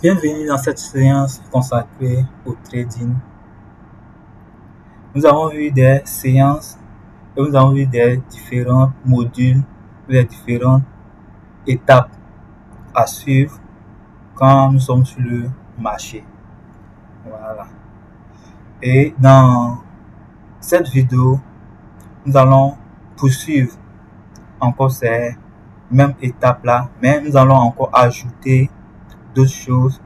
Bienvenue dans cette séance consacrée au trading. Nous avons vu des séances et nous avons vu des différents modules, des différentes étapes à suivre quand nous sommes sur le marché. Voilà. Et dans cette vidéo, nous allons poursuivre encore ces mêmes étapes-là, mais nous allons encore ajouter d'autres choses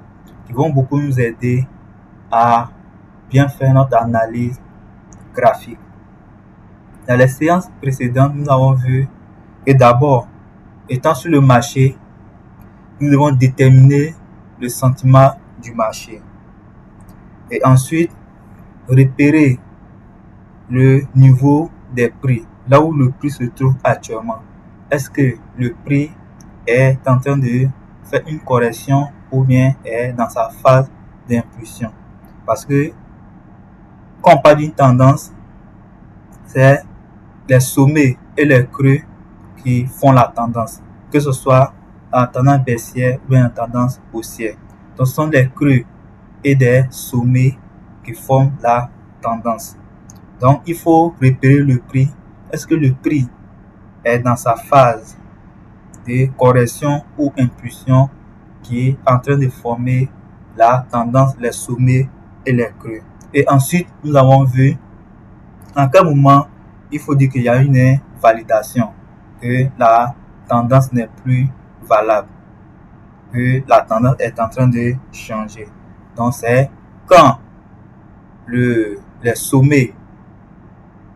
qui vont beaucoup nous aider à bien faire notre analyse graphique. Dans les séances précédentes, nous avons vu que d'abord, étant sur le marché, nous devons déterminer le sentiment du marché. Et ensuite, repérer le niveau des prix, là où le prix se trouve actuellement. Est-ce que le prix est en train de faire une correction ou bien est dans sa phase d'impulsion? Parce que quand on parle d'une tendance, c'est les sommets et les creux qui font la tendance, que ce soit en tendance baissière ou en tendance haussière. Donc, ce sont des creux et des sommets qui forment la tendance. Donc, il faut repérer le prix. Est-ce que le prix est dans sa phase de correction ou impulsion qui est en train de former la tendance, les sommets et les creux? Et ensuite, nous avons vu en quel moment il faut dire qu'il y a une validation, que la tendance n'est plus valable, que la tendance est en train de changer. Donc, c'est quand les sommets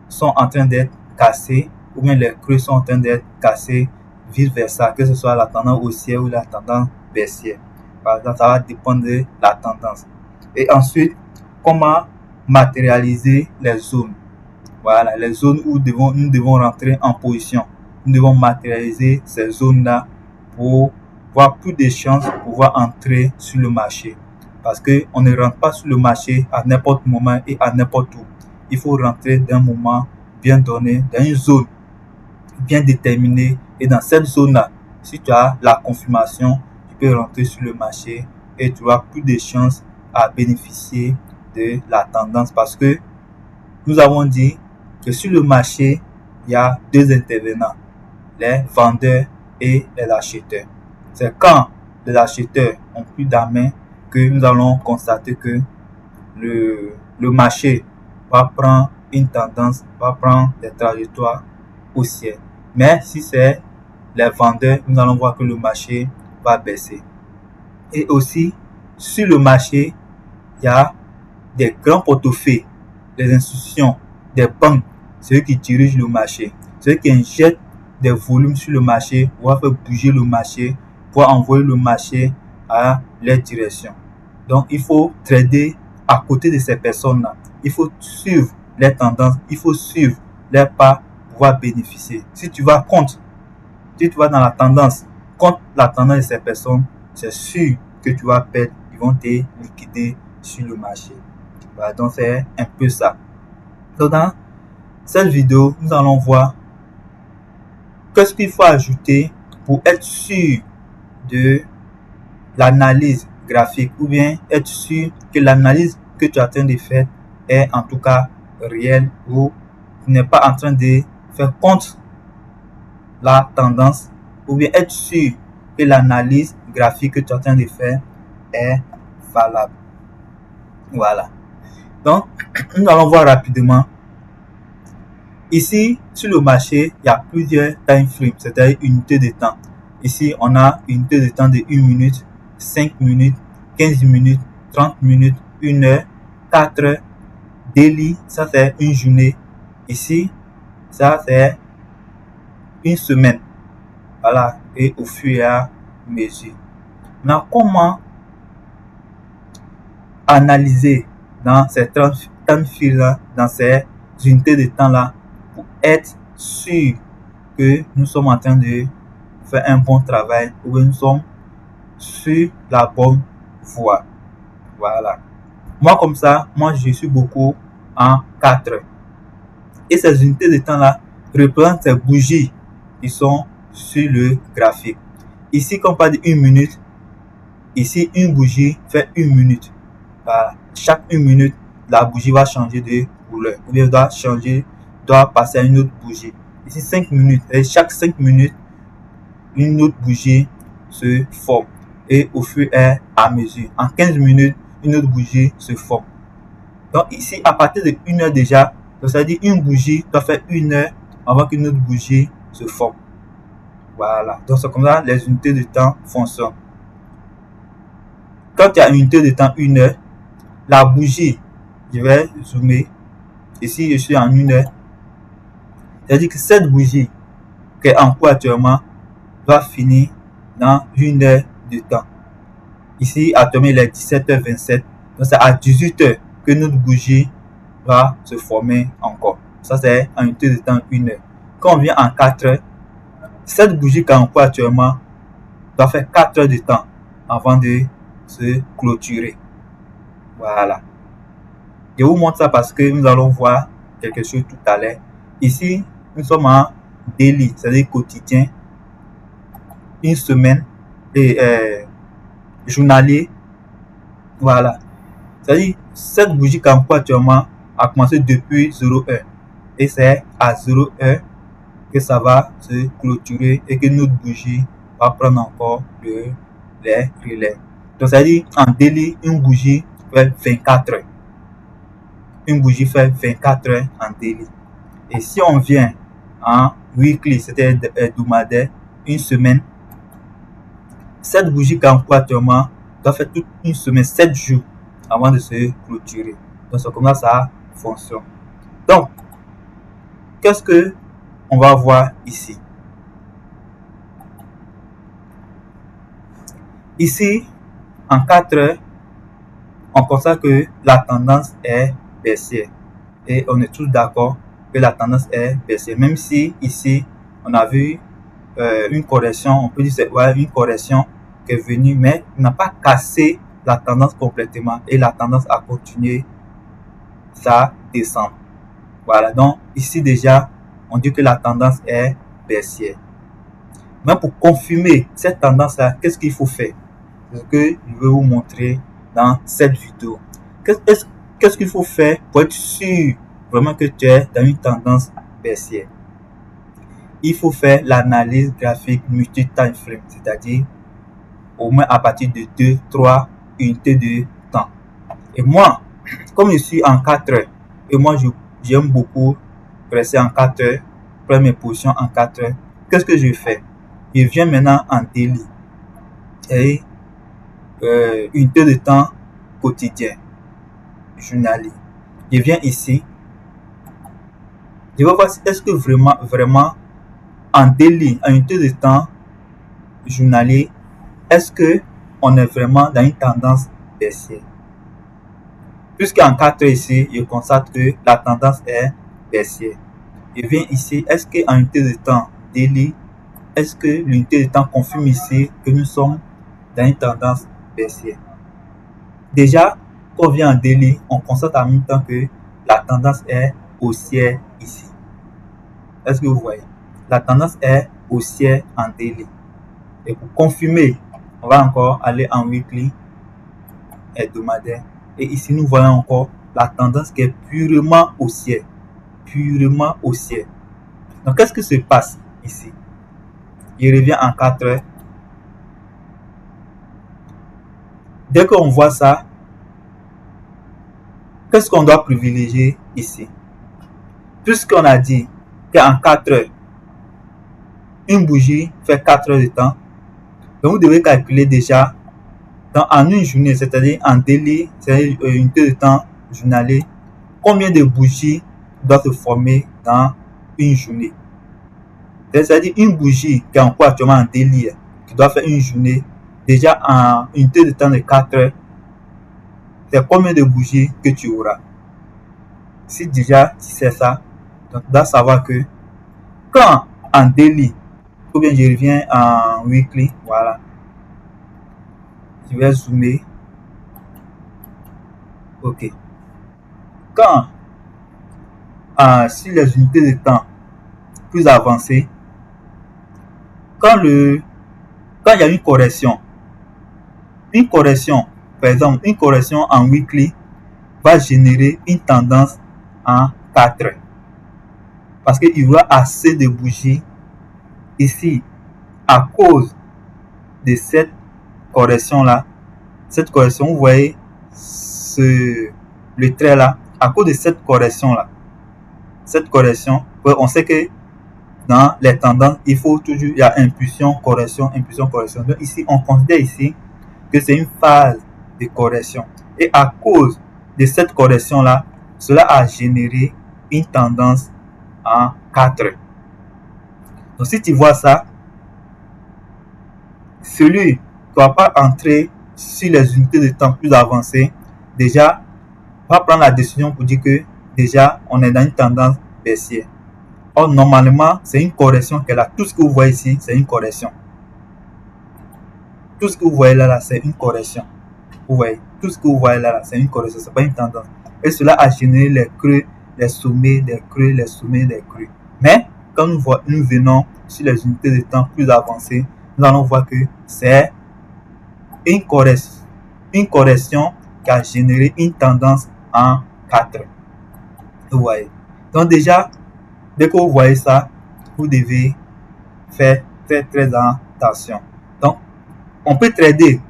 sont en train d'être cassés ou bien les creux sont en train d'être cassés, vice versa, que ce soit la tendance haussière ou la tendance baissière. Par exemple, ça va dépendre de la tendance. Et ensuite, comment matérialiser les zones. Voilà, les zones où nous devons rentrer en position. Nous devons matérialiser ces zones-là pour avoir plus de chances de pouvoir entrer sur le marché. Parce qu'on ne rentre pas sur le marché à n'importe quel moment et à n'importe où. Il faut rentrer d'un moment bien donné, dans une zone bien déterminée. Et dans cette zone-là, si tu as la confirmation, tu peux rentrer sur le marché et tu auras plus de chances à bénéficier de la tendance. Parce que nous avons dit que sur le marché, il y a deux intervenants, les vendeurs et les acheteurs. C'est quand les acheteurs ont plus d'armes que nous allons constater que le marché va prendre une tendance, va prendre des trajectoires haussières. Mais si c'est les vendeurs, nous allons voir que le marché va baisser. Et aussi, sur le marché, il y a des grands portefeuilles, des institutions, des banques, ceux qui dirigent le marché, ceux qui injectent des volumes sur le marché pour faire bouger le marché, pour envoyer le marché à leur direction. Donc, il faut trader à côté de ces personnes-là. Il faut suivre les tendances, il faut suivre les pas pour pouvoir bénéficier. Si tu vas dans la tendance, contre la tendance de ces personnes, c'est sûr que tu vas perdre, ils vont te liquider sur le marché. Voilà, donc c'est un peu ça. Donc dans cette vidéo, nous allons voir qu'est-ce qu'il faut ajouter pour être sûr de l'analyse graphique ou bien être sûr que l'analyse que tu es en train de faire est en tout cas réelle ou tu n'es pas en train de faire contre la tendance ou bien être sûr que l'analyse graphique que tu es en train de faire est valable. Voilà. Donc, nous allons voir rapidement. Ici, sur le marché, il y a plusieurs time frames, c'est-à-dire unités de temps. Ici, on a une unité de temps de 1 minute, 5 minutes, 15 minutes, 30 minutes, 1 heure, 4 heures. Daily, ça c'est une journée. Ici, ça c'est une semaine. Voilà, et au fur et à mesure. Maintenant, comment analyser dans ces time frames-là, dans ces unités de temps-là, pour être sûr que nous sommes en train de faire un bon travail ou que nous sommes sur la bonne voie. Voilà. Moi, comme ça, je suis beaucoup en 4 heures. Et ces unités de temps-là représentent ces bougies qui sont sur le graphique. Ici, quand on parle de 1 minute, Ici, une bougie fait 1 minute. Voilà. Chaque 1 minute, la bougie va changer de couleur. Ou bien doit passer à une autre bougie. Ici, 5 minutes. Et chaque 5 minutes, une autre bougie se forme. Et au fur et à mesure, en 15 minutes, une autre bougie se forme. Donc ici, à partir de 1 heure déjà, ça veut dire une bougie doit faire 1 heure avant qu'une autre bougie se forme. Voilà. Donc c'est comme ça les unités de temps fonctionnent. Quand il y a une unité de temps 1 heure, la bougie, je vais zoomer. Ici, je suis en 1 heure. C'est-à-dire que cette bougie qui est en cours actuellement va finir dans 1 heure de temps. Ici, actuellement, il est 17h27. Donc c'est à 18h que notre bougie va se former encore. Ça, c'est en unité de temps 1 heure. Quand on vient en 4 heures, cette bougie qui est en cours actuellement doit faire 4 heures de temps avant de se clôturer. Voilà. Je vous montre ça parce que nous allons voir quelque chose tout à l'heure. Ici, nous sommes en daily, c'est-à-dire quotidien, une semaine et journalier. Voilà. C'est-à-dire, cette bougie qui est en cours actuellement a commencé depuis 0 heure. Et c'est à 0 heure que ça va se clôturer et que notre bougie va prendre encore les relais. Donc, c'est-à-dire, en daily, une bougie fait 24 heures. Une bougie fait 24 heures en daily. Et si on vient en weekly, c'est-à-dire hebdomadaire, une semaine, cette bougie qui est en cours actuellement doit faire toute une semaine, 7 jours avant de se clôturer. Donc, c'est comme ça ça fonctionne. Donc, qu'est-ce que on va voir ici? Ici, en 4 heures, on constate que la tendance est baissière. Et on est tous d'accord que la tendance est baissière. Même si ici, on a vu une correction, on peut dire que c'est une correction qui est venue, mais n'a pas cassé la tendance complètement. Et la tendance a continué sa descente. Voilà, donc ici déjà, on dit que la tendance est baissière. Mais pour confirmer cette tendance-là, qu'est-ce qu'il faut faire? C'est ce que je vais vous montrer dans cette vidéo. Qu'est-ce qu'il faut faire pour être sûr vraiment que tu es dans une tendance baissière? Il faut faire l'analyse graphique multi-time frame, c'est-à-dire au moins à partir de 2-3 unités de temps. Et moi, comme je suis en 4 heures, et moi j'aime beaucoup presser en 4 heures, prendre mes positions en 4 heures, qu'est-ce que je fais? Je viens maintenant en daily et unité de temps quotidien, journalier. Je viens ici, je vais voir si est-ce que vraiment en daily, en unité de temps journalier, est-ce que on est vraiment dans une tendance baissière? Puisqu'en 4 heures ici, je constate que la tendance est baissière. Je viens ici, est-ce qu'en unité de temps daily, est-ce que l'unité de temps confirme ici que nous sommes dans une tendance baissière? Déjà, quand on vient en daily, on constate en même temps que la tendance est haussière ici. Est-ce que vous voyez? La tendance est haussière en daily. Et pour confirmer, on va encore aller en weekly, hebdomadaire. Et ici, nous voyons encore la tendance qui est purement haussière. Purement haussière. Donc, qu'est-ce qui se passe ici? Il revient en 4 heures. Dès qu'on voit ça, qu'est-ce qu'on doit privilégier ici? Puisqu'on a dit qu'en 4 heures, une bougie fait 4 heures de temps, donc vous devez calculer déjà en une journée, c'est-à-dire en daily, c'est-à-dire une unité de temps journalier, combien de bougies doivent se former dans une journée. C'est-à-dire une bougie qui est en cours actuellement en daily, qui doit faire une journée, déjà en unité de temps de 4 heures, c'est combien de bougies que tu auras. Si déjà tu sais ça, donc tu dois savoir que quand en daily, ou bien je reviens en weekly, voilà, je vais zoomer. Ok. Quand sur les unités de temps plus avancées, quand il y a une correction, Une correction, par exemple, une correction en weekly va générer une tendance en 4 heures. Parce qu'il y aura assez de bougies ici à cause de cette correction-là. Cette correction, vous voyez le trait là, à cause de cette correction-là. Cette correction, on sait que dans les tendances, il faut toujours, il y a impulsion, correction, impulsion, correction. Donc ici, on considère ici que c'est une phase de correction. Et à cause de cette correction-là, cela a généré une tendance en 4 heures. Donc si tu vois ça, celui qui ne va pas entrer sur les unités de temps plus avancées, déjà, va prendre la décision pour dire que déjà, on est dans une tendance baissière. Or, normalement, c'est une correction qu'elle a. Tout ce que vous voyez ici, c'est une correction. Tout ce que vous voyez là, c'est une correction. Vous voyez, tout ce que vous voyez là, c'est une correction, c'est pas une tendance. Et cela a généré les creux, les sommets, les creux, les sommets, les creux. Mais, quand nous venons sur les unités de temps plus avancées, nous allons voir que c'est une correction qui a généré une tendance en 4. Vous voyez. Donc déjà, dès que vous voyez ça, vous devez faire très très attention. Donc, on peut trader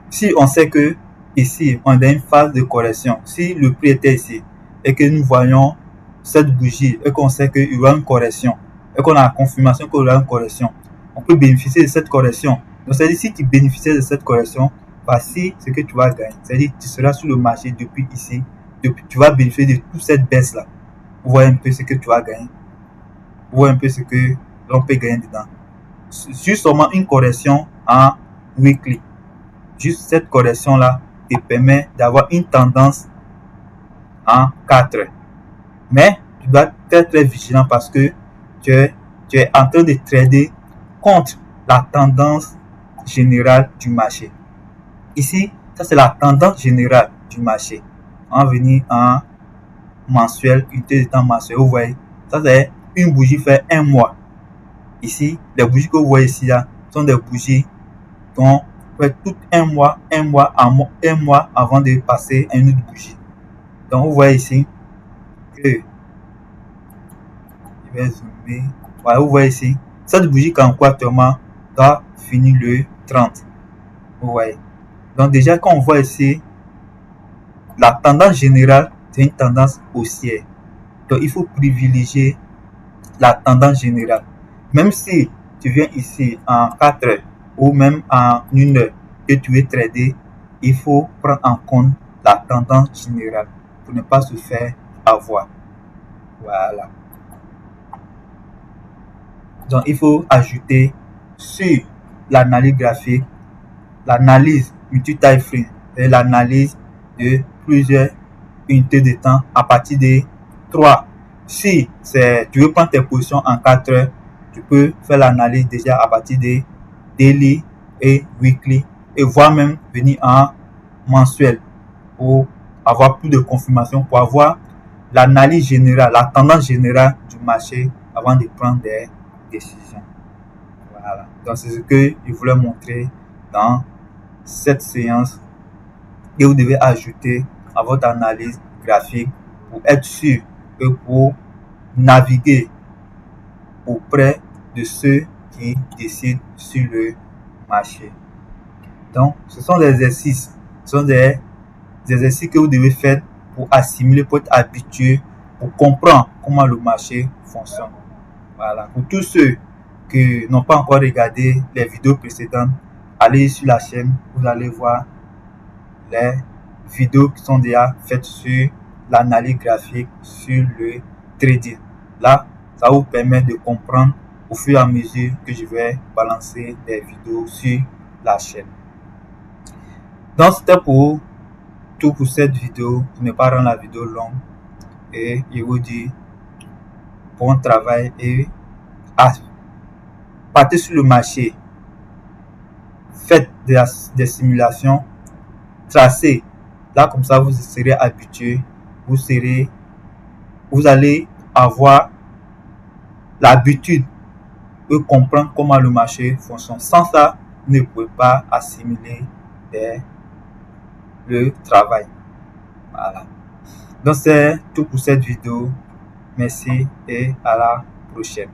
si on sait que ici, on est dans une phase de correction. Si le prix était ici et que nous voyons cette bougie et qu'on sait qu'il y aura une correction et qu'on a la confirmation qu'il y aura une correction, on peut bénéficier de cette correction. Donc, c'est-à-dire, si tu bénéficies de cette correction, voici ce que tu vas gagner. C'est-à-dire, tu seras sur le marché depuis ici, tu vas bénéficier de toute cette baisse-là. Vous voyez un peu ce que tu vas gagner. Vous voyez un peu ce que l'on peut gagner dedans. Juste seulement une correction en weekly. Juste cette correction-là te permet d'avoir une tendance en 4 heures. Mais tu dois être très très vigilant parce que tu es en train de trader contre la tendance générale du marché. Ici, ça c'est la tendance générale du marché. On va venir en mensuel, unité de temps mensuel. Vous voyez, ça c'est une bougie fait un mois. Ici, les bougies que vous voyez ici là, sont des bougies qui ont fait tout un mois avant de passer à une autre bougie. Donc vous voyez ici que je vais zoomer. Voilà, vous voyez ici, cette bougie qui est en cours actuellement doit finir le 30. Vous voyez. Donc déjà quand on voit ici, la tendance générale, c'est une tendance haussière. Donc il faut privilégier la tendance générale. Même si tu viens ici en 4 heures ou même en 1 heure que tu veux trader, il faut prendre en compte la tendance générale pour ne pas se faire avoir. Voilà. Donc il faut ajouter sur l'analyse graphique, l'analyse multi-time frame et l'analyse de plusieurs unités de temps à partir de 3. Si tu veux prendre tes positions en 4 heures, tu peux faire l'analyse déjà à partir de daily et weekly et voire même venir en mensuel pour avoir plus de confirmation, pour avoir l'analyse générale, la tendance générale du marché avant de prendre des décisions. Voilà. Donc c'est ce que je voulais montrer dans cette séance et vous devez ajouter à votre analyse graphique pour être sûr que pour naviguer auprès de ceux qui décident sur le marché. Donc, ce sont des exercices. Ce sont des exercices que vous devez faire pour assimiler, pour être habitué, pour comprendre comment le marché fonctionne. Voilà. Pour tous ceux qui n'ont pas encore regardé les vidéos précédentes, allez sur la chaîne, vous allez voir les vidéos qui sont déjà faites sur l'analyse graphique, sur le trading. Là, ça vous permet de comprendre au fur et à mesure que je vais balancer des vidéos sur la chaîne. Donc, c'était tout pour cette vidéo, pour ne pas rendre la vidéo longue. Et je vous dis bon travail et partez sur le marché. Faites des simulations, tracez. Là, comme ça, vous serez habitué. Vous allez avoir l'habitude de comprendre comment le marché fonctionne. Sans ça, vous ne pouvez pas assimiler dès le travail. Voilà. Donc c'est tout pour cette vidéo. Merci et à la prochaine.